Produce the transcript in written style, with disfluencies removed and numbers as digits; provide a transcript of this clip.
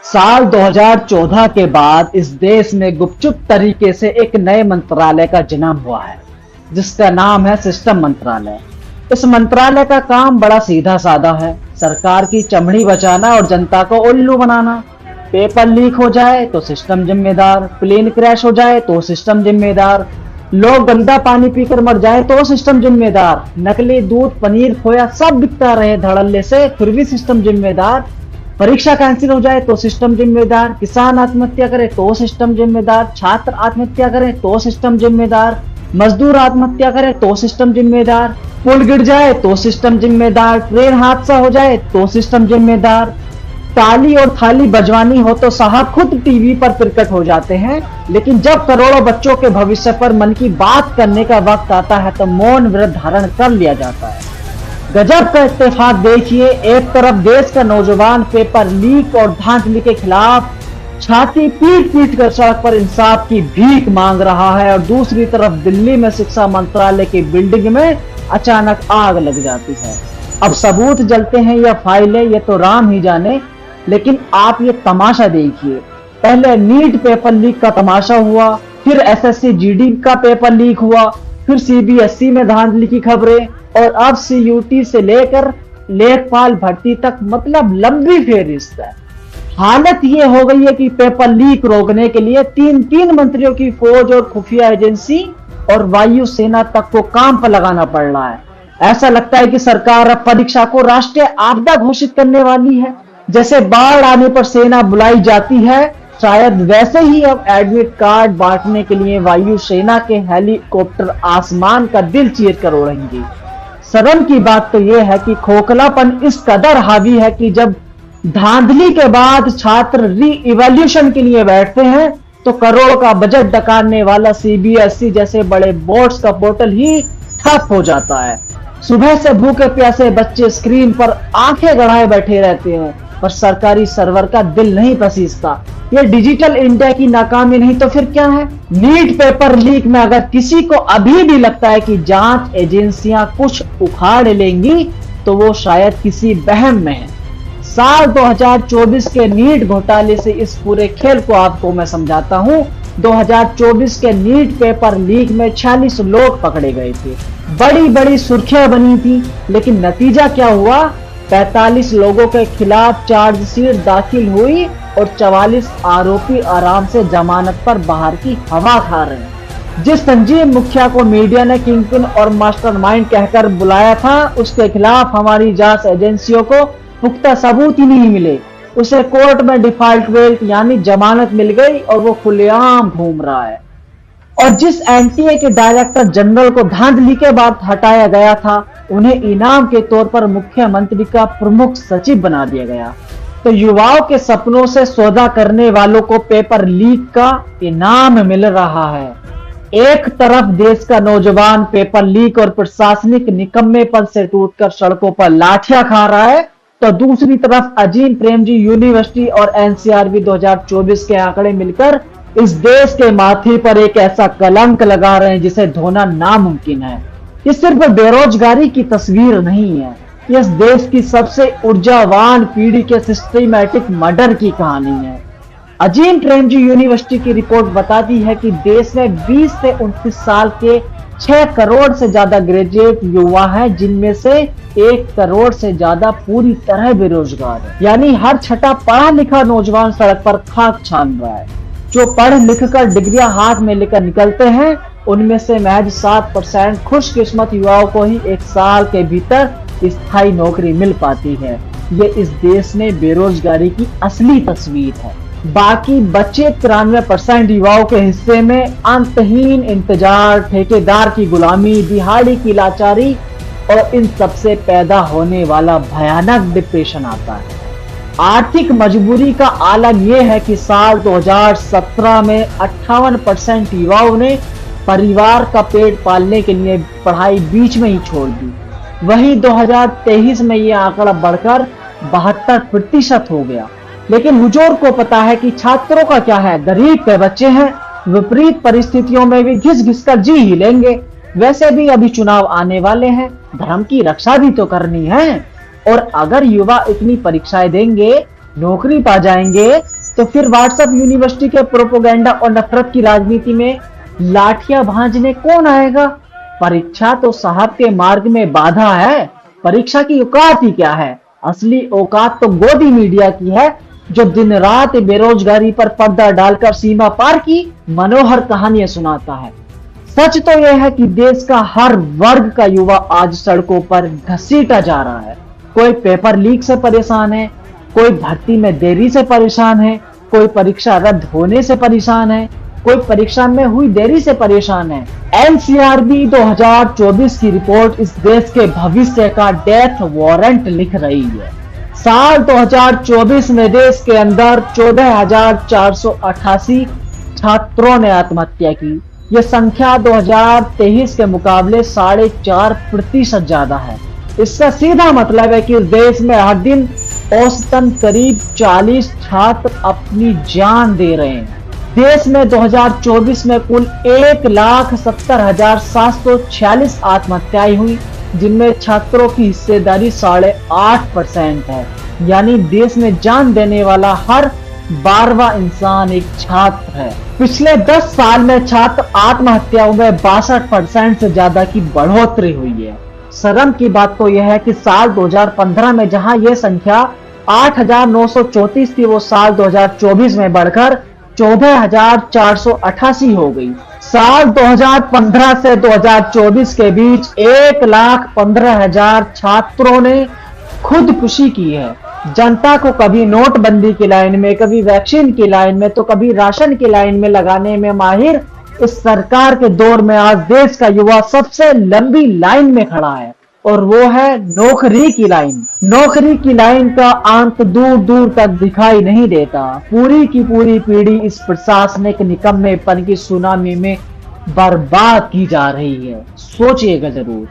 साल 2014 के बाद इस देश में गुपचुप तरीके से एक नए मंत्रालय का जन्म हुआ है, जिसका नाम है सिस्टम मंत्रालय। इस मंत्रालय का काम बड़ा सीधा साधा है, सरकार की चमड़ी बचाना और जनता को उल्लू बनाना। पेपर लीक हो जाए तो सिस्टम जिम्मेदार, प्लेन क्रैश हो जाए तो सिस्टम जिम्मेदार, लोग गंदा पानी पीकर मर जाए तो सिस्टम जिम्मेदार, नकली दूध, पनीर, खोया सब बिकता रहे धड़ल्ले से फिर भी सिस्टम जिम्मेदार, परीक्षा कैंसिल हो जाए तो सिस्टम जिम्मेदार, किसान आत्महत्या करे तो सिस्टम जिम्मेदार, छात्र आत्महत्या करे तो सिस्टम जिम्मेदार, मजदूर आत्महत्या करे तो सिस्टम जिम्मेदार, पुल गिर जाए तो सिस्टम जिम्मेदार, ट्रेन हादसा हो जाए तो सिस्टम जिम्मेदार, ताली और थाली बजवानी हो तो साहब खुद टीवी पर प्रकट हो जाते हैं। लेकिन जब करोड़ों बच्चों के भविष्य पर मन की बात करने का वक्त आता है तो मौन व्रत धारण कर लिया जाता है। गजब का इत्तेफाक देखिए, एक तरफ देश का नौजवान पेपर लीक और धांधली के खिलाफ छाती पीट पीट कर सड़क पर इंसाफ की भीख मांग रहा है और दूसरी तरफ दिल्ली में शिक्षा मंत्रालय की बिल्डिंग में अचानक आग लग जाती है। अब सबूत जलते हैं या फाइलें, ये तो राम ही जाने, लेकिन आप ये तमाशा देखिए। पहले नीट पेपर लीक का तमाशा हुआ, फिर एसएससी जीडी का पेपर लीक हुआ, फिर सीबीएसई में धांधली की खबरें और अब सीयूटी से लेकर लेखपाल भर्ती तक, मतलब लंबी फेहरिस्त है। हालत ये हो गई है कि पेपर लीक रोकने के लिए तीन मंत्रियों की फौज और खुफिया एजेंसी और वायु सेना तक को काम पर लगाना पड़ रहा है। ऐसा लगता है कि सरकार अब परीक्षा को राष्ट्रीय आपदा घोषित करने वाली है। जैसे बाढ़ आने पर सेना बुलाई जाती है, शायद वैसे ही अब एडमिट कार्ड बांटने के लिए वायु सेना के हेलीकॉप्टर आसमान का दिल चीर कर उड़ेंगे। शर्म की बात तो यह है कि खोखलापन इस कदर हावी है कि जब धांधली के बाद छात्र री इवैल्यूएशन के लिए बैठते हैं तो करोड़ का बजट डकारने वाला सीबीएसई जैसे बड़े बोर्ड्स का पोर्टल ही ठप हो जाता है। सुबह से भूखे प्यासे बच्चे स्क्रीन पर आंखें गड़ाए बैठे रहते हैं, पर सरकारी सर्वर का दिल नहीं पसीजता। ये डिजिटल इंडिया की नाकामी नहीं तो फिर क्या है? नीट पेपर लीक में अगर किसी को अभी भी लगता है कि जांच एजेंसियां कुछ उखाड़ लेंगी तो वो शायद किसी वहम में है। साल 2024 के नीट घोटाले से इस पूरे खेल को आपको मैं समझाता हूं। 2024 के नीट पेपर लीक में 46 लोग पकड़े गए थे, बड़ी बड़ी सुर्खियां बनी थी, लेकिन नतीजा क्या हुआ? 45 लोगों के खिलाफ चार्जशीट दाखिल हुई और 44 आरोपी आराम से जमानत पर बाहर की हवा खा रहे हैं। जिस संजीव मुखिया को मीडिया ने किंगपिन और मास्टरमाइंड कहकर बुलाया था, उसके खिलाफ हमारी जांच एजेंसियों को पुख्ता सबूत ही नहीं मिले। उसे कोर्ट में डिफॉल्ट बेल यानी जमानत मिल गई और वो खुलेआम घूम रहा है। और जिस एनटीए के डायरेक्टर जनरल को धांधली के बाद हटाया गया था, उन्हें इनाम के तौर पर मुख्यमंत्री का प्रमुख सचिव बना दिया गया। तो युवाओं के सपनों से सौदा करने वालों को पेपर लीक का इनाम मिल रहा है। एक तरफ देश का नौजवान पेपर लीक और प्रशासनिक निकम्मेपन से टूटकर सड़कों पर लाठियां खा रहा है, तो दूसरी तरफ अजीम प्रेमजी यूनिवर्सिटी और एनसीआरबी 2024 के आंकड़े मिलकर इस देश के माथे पर एक ऐसा कलंक लगा रहे हैं जिसे धोना नामुमकिन है। ये सिर्फ बेरोजगारी की तस्वीर नहीं है, ये इस देश की सबसे ऊर्जावान पीढ़ी के सिस्टमैटिक मर्डर की कहानी है। अजीम प्रेमजी यूनिवर्सिटी की रिपोर्ट बताती है कि देश में 20 से 29 साल के 6 करोड़ से ज्यादा ग्रेजुएट युवा हैं, जिनमें से 1 करोड़ से ज्यादा पूरी तरह बेरोजगार है। यानी हर छठा पढ़ा लिखा नौजवान सड़क पर खाक छान रहा है। जो पढ़ लिख कर डिग्रियां हाथ में लेकर निकलते हैं, उनमें से महज 7% खुशकिस्मत युवाओं को ही 1 साल के भीतर स्थायी नौकरी मिल पाती है। ये इस देश में बेरोजगारी की असली तस्वीर है। बाकी बचे 93% युवाओं के हिस्से में अंतहीन इंतजार, ठेकेदार की गुलामी, दिहाड़ी की लाचारी और इन सबसे पैदा होने वाला भयानक डिप्रेशन आता है। आर्थिक मजबूरी का आलम यह है कि साल 2017 में 58% युवाओं ने परिवार का पेट पालने के लिए पढ़ाई बीच में ही छोड़ दी। वहीं 2023 में यह आंकड़ा बढ़कर 72% हो गया। लेकिन हुजूर को पता है कि छात्रों का क्या है, गरीब के बच्चे हैं, विपरीत परिस्थितियों में भी घिस घिस कर जी ही लेंगे। वैसे भी अभी चुनाव आने वाले हैं, धर्म की रक्षा भी तो करनी है। और अगर युवा इतनी परीक्षाएं देंगे नौकरी पा जाएंगे तो फिर व्हाट्सएप यूनिवर्सिटी के प्रोपोगेंडा और नफरत की राजनीति में लाठियां भांजने कौन आएगा? परीक्षा तो साहब के मार्ग में बाधा है। परीक्षा की औकात ही क्या है? असली औकात तो गोदी मीडिया की है, जो दिन रात बेरोजगारी पर पर्दा डालकर सीमा पार की मनोहर कहानियां सुनाता है। सच तो यह है कि देश का हर वर्ग का युवा आज सड़कों पर घसीटा जा रहा है। कोई पेपर लीक से परेशान है, कोई भर्ती में देरी से परेशान है, कोई परीक्षा रद्द होने से परेशान है, कोई परीक्षा में हुई देरी से परेशान है। एनसीआरबी 2024 की रिपोर्ट इस देश के भविष्य का डेथ वारंट लिख रही है। साल 2024 में देश के अंदर 14,488 छात्रों ने आत्महत्या की। यह संख्या 2023 के मुकाबले 4.5% ज्यादा है। इसका सीधा मतलब है कि इस देश में हर दिन औसतन करीब 40 छात्र अपनी जान दे रहे हैं। देश में 2024 में कुल 1,70,746 आत्महत्याएं हुई, जिनमें छात्रों की हिस्सेदारी 8.5% है। यानी देश में जान देने वाला हर 12वां इंसान एक छात्र है। पिछले 10 साल में छात्र आत्महत्याओं में 62% से ज्यादा की बढ़ोतरी हुई है। शर्म की बात तो यह है कि साल 2015 में जहां यह संख्या 8,934 थी, वो साल 2024 में बढ़कर 14,488 हो गई। साल 2015 से 2024 के बीच 1,15,000 छात्रों ने खुदकुशी की है। जनता को कभी नोटबंदी की लाइन में, कभी वैक्सीन की लाइन में, तो कभी राशन की लाइन में लगाने में माहिर इस सरकार के दौर में आज देश का युवा सबसे लंबी लाइन में खड़ा है, और वो है नौकरी की लाइन। नौकरी की लाइन का अंत दूर दूर तक दिखाई नहीं देता। पूरी की पूरी पीढ़ी इस प्रशासनिक निकम्मेपन की सुनामी में बर्बाद की जा रही है। सोचिएगा जरूर।